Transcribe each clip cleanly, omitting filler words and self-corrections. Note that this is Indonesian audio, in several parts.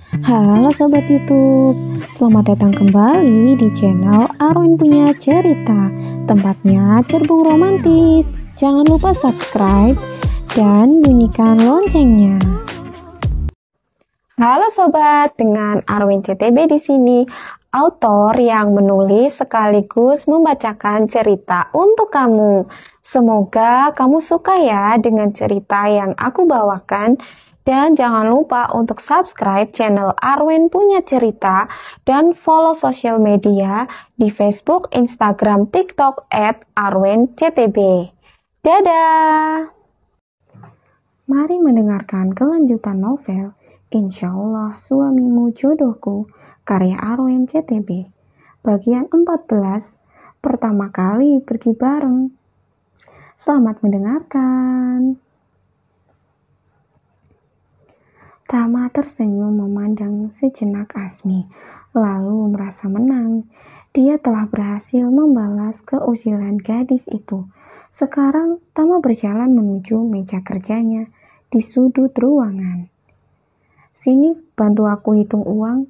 Halo Sobat YouTube, selamat datang kembali di channel Arwin Punya Cerita, tempatnya cerbung romantis. Jangan lupa subscribe dan bunyikan loncengnya. Halo Sobat, dengan Arwin CTB di sini, autor yang menulis sekaligus membacakan cerita untuk kamu. Semoga kamu suka ya dengan cerita yang aku bawakan. Dan jangan lupa untuk subscribe channel Arwin Punya Cerita dan follow sosial media di Facebook, Instagram, TikTok @arwinctb. Dadah! Mari mendengarkan kelanjutan novel Insya Allah Suamimu Jodohku karya Arwin CTB. Bagian 14, pertama kali pergi bareng. Selamat mendengarkan. Tama tersenyum memandang sejenak Asmi, lalu merasa menang. Dia telah berhasil membalas keusilan gadis itu. Sekarang Tama berjalan menuju meja kerjanya di sudut ruangan. "Sini, bantu aku hitung uang,"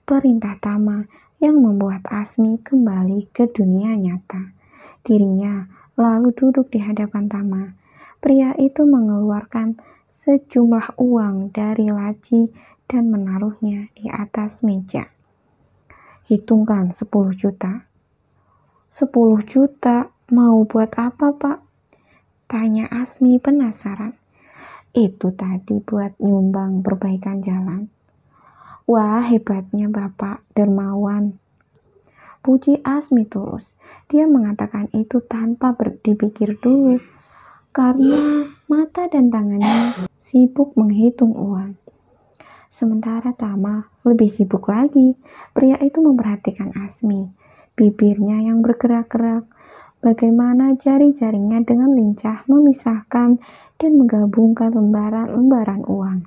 perintah Tama yang membuat Asmi kembali ke dunia nyata. Dirinya lalu duduk di hadapan Tama. Pria itu mengeluarkan sejumlah uang dari laci dan menaruhnya di atas meja. "Hitungkan 10 juta. 10 juta? Mau buat apa, Pak?" tanya Asmi penasaran. "Itu tadi buat nyumbang perbaikan jalan." "Wah, hebatnya Bapak dermawan," puji Asmi tulus. Dia mengatakan itu tanpa dipikir dulu, karena mata dan tangannya sibuk menghitung uang. Sementara Tama lebih sibuk lagi. Pria itu memperhatikan Asmi. Bibirnya yang bergerak-gerak, bagaimana jari-jarinya dengan lincah memisahkan dan menggabungkan lembaran-lembaran uang,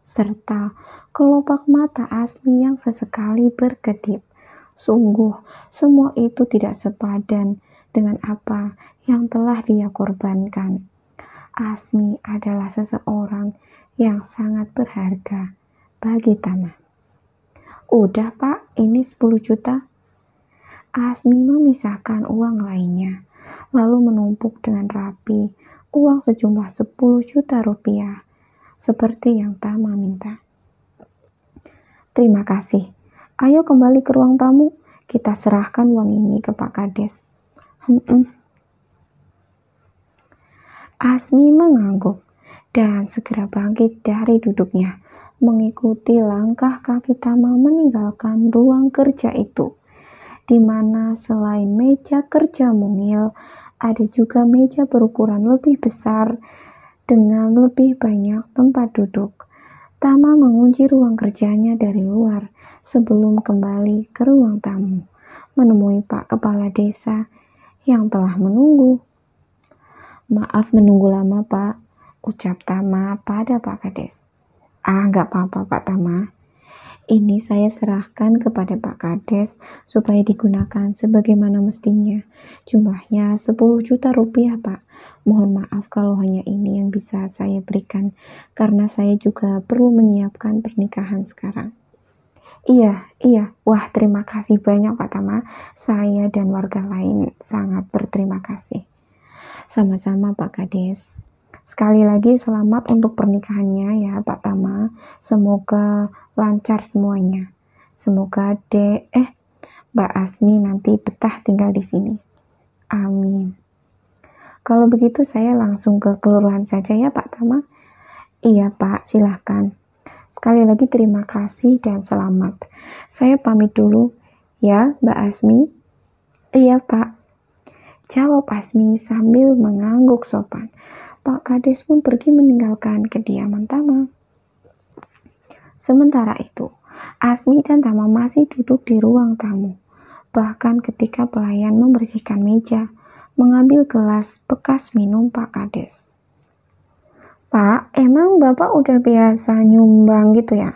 serta kelopak mata Asmi yang sesekali berkedip. Sungguh, semua itu tidak sepadan dengan apa yang telah dia korbankan. Asmi adalah seseorang yang sangat berharga bagi Tama. "Udah Pak, ini 10 juta. Asmi memisahkan uang lainnya, lalu menumpuk dengan rapi uang sejumlah 10 juta rupiah, seperti yang Tama minta. "Terima kasih. Ayo kembali ke ruang tamu, kita serahkan uang ini ke Pak Kades." Asmi mengangguk dan segera bangkit dari duduknya, mengikuti langkah kaki Tama meninggalkan ruang kerja itu, di mana selain meja kerja mungil, ada juga meja berukuran lebih besar dengan lebih banyak tempat duduk. Tama mengunci ruang kerjanya dari luar sebelum kembali ke ruang tamu, menemui Pak Kepala Desa yang telah menunggu. "Maaf menunggu lama, Pak," ucap Tama pada Pak Kades. Nggak apa-apa, Pak Tama. Ini saya serahkan kepada Pak Kades supaya digunakan sebagaimana mestinya. Jumlahnya 10 juta rupiah, Pak. Mohon maaf kalau hanya ini yang bisa saya berikan, karena saya juga perlu menyiapkan pernikahan sekarang." Iya. Wah, terima kasih banyak, Pak Tama. Saya dan warga lain sangat berterima kasih." "Sama-sama Pak Kades. Sekali lagi selamat untuk pernikahannya ya Pak Tama. Semoga lancar semuanya. Semoga Mbak Asmi nanti betah tinggal di sini. Amin." "Kalau begitu saya langsung ke kelurahan saja ya Pak Tama." "Iya Pak, silahkan. Sekali lagi terima kasih dan selamat. Saya pamit dulu ya Mbak Asmi." "Iya Pak," jawab Asmi sambil mengangguk sopan. Pak Kades pun pergi meninggalkan kediaman Tama. Sementara itu, Asmi dan Tama masih duduk di ruang tamu. Bahkan ketika pelayan membersihkan meja, mengambil gelas bekas minum Pak Kades. "Pak, emang Bapak udah biasa nyumbang gitu ya?"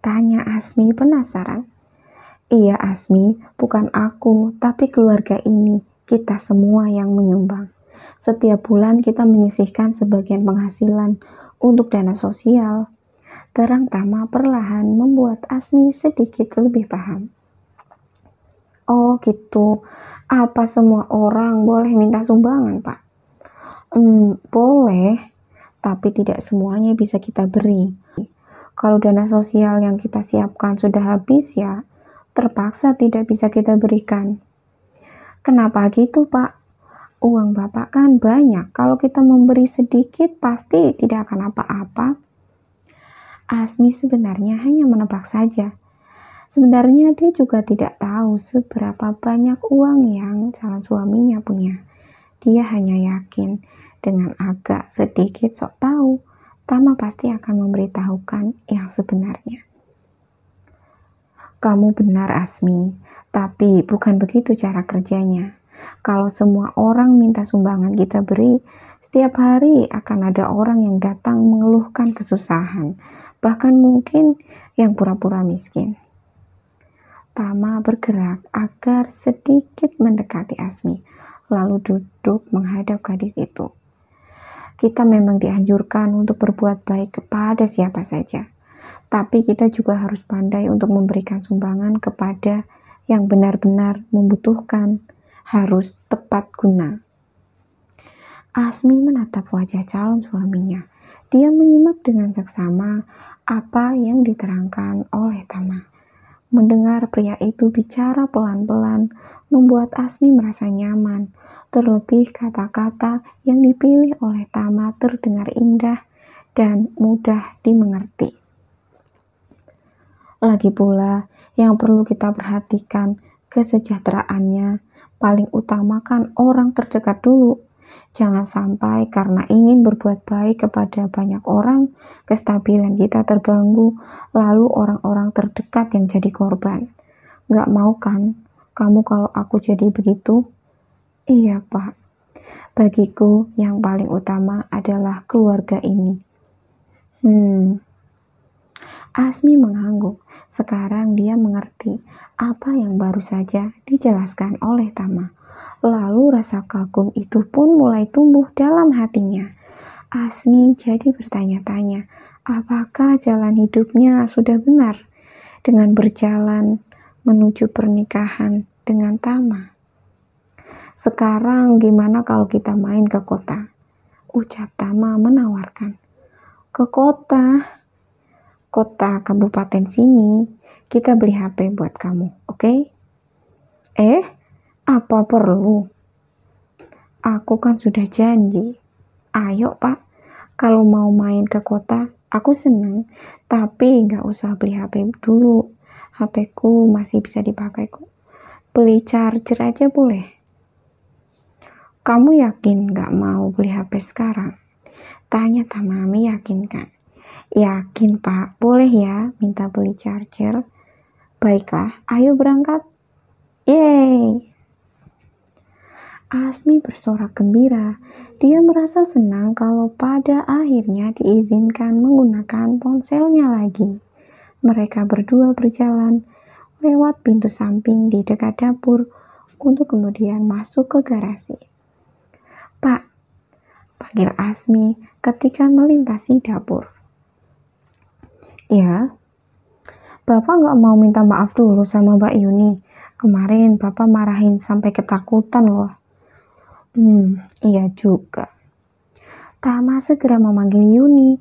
tanya Asmi penasaran. "Iya Asmi, bukan aku, tapi keluarga ini. Kita semua yang menyumbang. Setiap bulan kita menyisihkan sebagian penghasilan untuk dana sosial." Terang Tama perlahan membuat membuat Asmi sedikit lebih paham. Oh gitu, apa semua orang boleh minta sumbangan, Pak? Boleh, tapi tidak semuanya bisa kita beri. Kalau dana sosial yang kita siapkan sudah habis ya, terpaksa tidak bisa kita berikan. Kenapa gitu, Pak? Uang Bapak kan banyak, kalau kita memberi sedikit pasti tidak akan apa-apa. Asmi sebenarnya hanya menebak saja. Sebenarnya dia juga tidak tahu seberapa banyak uang yang calon suaminya punya. Dia hanya yakin dengan agak sedikit sok tahu, Tama pasti akan memberitahukan yang sebenarnya. Kamu benar, Asmi, tapi bukan begitu cara kerjanya. Kalau semua orang minta sumbangan kita beri, setiap hari akan ada orang yang datang mengeluhkan kesusahan, bahkan mungkin yang pura-pura miskin. Tama bergerak agar sedikit mendekati Asmi, lalu duduk menghadap gadis itu. Kita memang dianjurkan untuk berbuat baik kepada siapa saja, tapi kita juga harus pandai untuk memberikan sumbangan kepada yang benar-benar membutuhkan, harus tepat guna. Asmi menatap wajah calon suaminya. Dia menyimak dengan seksama apa yang diterangkan oleh Tama. Mendengar pria itu bicara pelan-pelan membuat Asmi merasa nyaman. Terlebih kata-kata yang dipilih oleh Tama terdengar indah dan mudah dimengerti. Lagi pula, yang perlu kita perhatikan kesejahteraannya. Paling utamakan orang terdekat dulu. Jangan sampai karena ingin berbuat baik kepada banyak orang, kestabilan kita terganggu, lalu orang-orang terdekat yang jadi korban. Gak mau kan, kamu kalau aku jadi begitu? Iya, Pak. Bagiku yang paling utama adalah keluarga ini. Asmi mengangguk. Sekarang dia mengerti apa yang baru saja dijelaskan oleh Tama. Lalu rasa kagum itu pun mulai tumbuh dalam hatinya. Asmi jadi bertanya-tanya, apakah jalan hidupnya sudah benar dengan berjalan menuju pernikahan dengan Tama? Sekarang gimana kalau kita main ke kota? Ucap Tama menawarkan. Ke kota? Kota kabupaten sini, kita beli HP buat kamu, oke? Apa perlu? Aku kan sudah janji. Ayo, Pak. Kalau mau main ke kota, aku senang. Tapi nggak usah beli HP dulu. HP ku masih bisa dipakai kok. Beli charger aja boleh. Kamu yakin nggak mau beli HP sekarang? Tanya Tamami yakin kan? Yakin, Pak. Boleh ya minta beli charger? Baiklah, ayo berangkat. Yeay! Asmi bersorak gembira. Dia merasa senang kalau pada akhirnya diizinkan menggunakan ponselnya lagi. Mereka berdua berjalan lewat pintu samping di dekat dapur untuk kemudian masuk ke garasi. Pak, panggil Asmi ketika melintasi dapur. Ya, Bapak nggak mau minta maaf dulu sama Mbak Yuni. Kemarin Bapak marahin sampai ketakutan loh. Iya juga. Tama segera memanggil Yuni.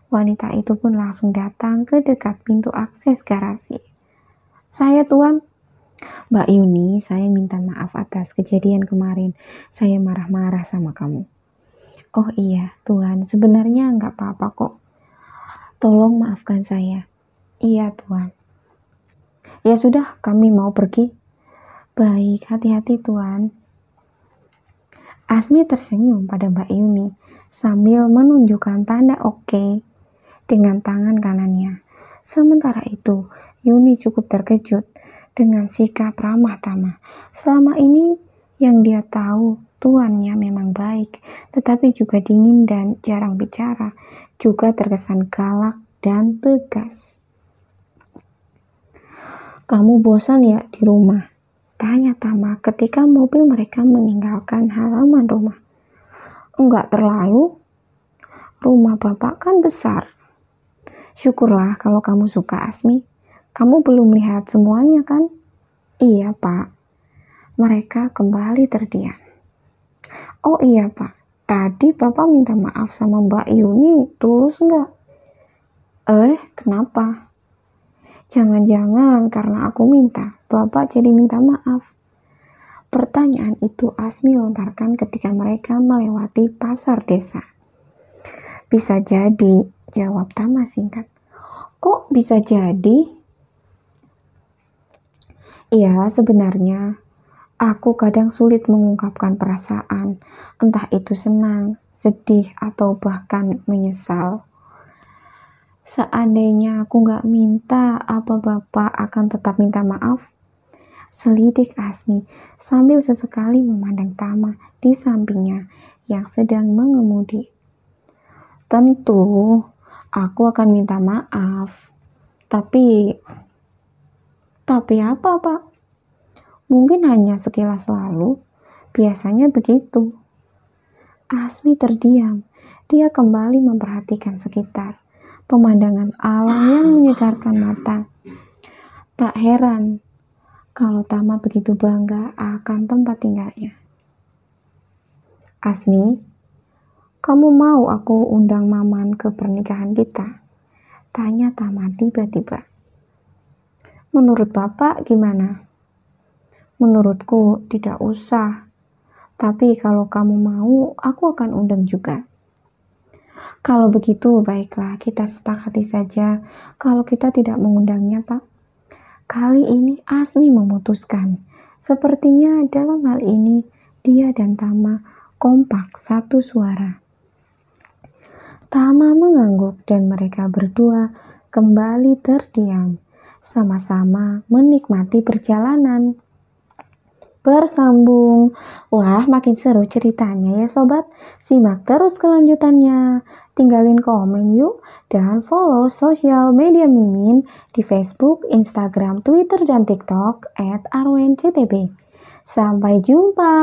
Wanita itu pun langsung datang ke dekat pintu akses garasi. Saya Tuan. Mbak Yuni, saya minta maaf atas kejadian kemarin. Saya marah-marah sama kamu. Oh iya, Tuan. Sebenarnya nggak apa-apa kok. Tolong maafkan saya. Iya, Tuan. Ya sudah, kami mau pergi. Baik, hati-hati, Tuan. Asmi tersenyum pada Mbak Yuni sambil menunjukkan tanda oke dengan tangan kanannya. Sementara itu, Yuni cukup terkejut dengan sikap ramah Tama. Selama ini yang dia tahu, tuannya memang baik, tetapi juga dingin dan jarang bicara, juga terkesan galak dan tegas. Kamu bosan ya di rumah? Tanya Tama ketika mobil mereka meninggalkan halaman rumah. Enggak terlalu. Rumah Bapak kan besar. Syukurlah kalau kamu suka, Asmi. Kamu belum lihat semuanya kan? Iya, Pak. Mereka kembali terdiam. Oh iya, Pak. Tadi Bapak minta maaf sama Mbak Yuni, tulus nggak? Kenapa? Jangan-jangan karena aku minta, Bapak jadi minta maaf. Pertanyaan itu Asmi lontarkan ketika mereka melewati pasar desa. Bisa jadi, jawab Tama singkat. Kok bisa jadi? Iya, sebenarnya aku kadang sulit mengungkapkan perasaan, entah itu senang, sedih, atau bahkan menyesal. Seandainya aku nggak minta, apa Bapak akan tetap minta maaf? Selidik Asmi sambil sesekali memandang Tama di sampingnya yang sedang mengemudi. Tentu, aku akan minta maaf. Tapi apa, Pak? Mungkin hanya sekilas lalu, biasanya begitu. Asmi terdiam. Dia kembali memperhatikan sekitar. Pemandangan alam yang menyegarkan mata. Tak heran kalau Tama begitu bangga akan tempat tinggalnya. Asmi, kamu mau aku undang Maman ke pernikahan kita? Tanya Tama tiba-tiba. Menurut Bapak gimana? Menurutku tidak usah. Tapi kalau kamu mau, aku akan undang juga. Kalau begitu, baiklah, kita sepakati saja kalau kita tidak mengundangnya, Pak. Kali ini Asmi memutuskan. Sepertinya dalam hal ini, dia dan Tama kompak satu suara. Tama mengangguk dan mereka berdua kembali terdiam, sama-sama menikmati perjalanan. Bersambung. Wah, makin seru ceritanya ya sobat. Simak terus kelanjutannya. Tinggalin komen yuk dan follow sosial media Mimin di Facebook, Instagram, Twitter, dan TikTok @arwenctb. Sampai jumpa.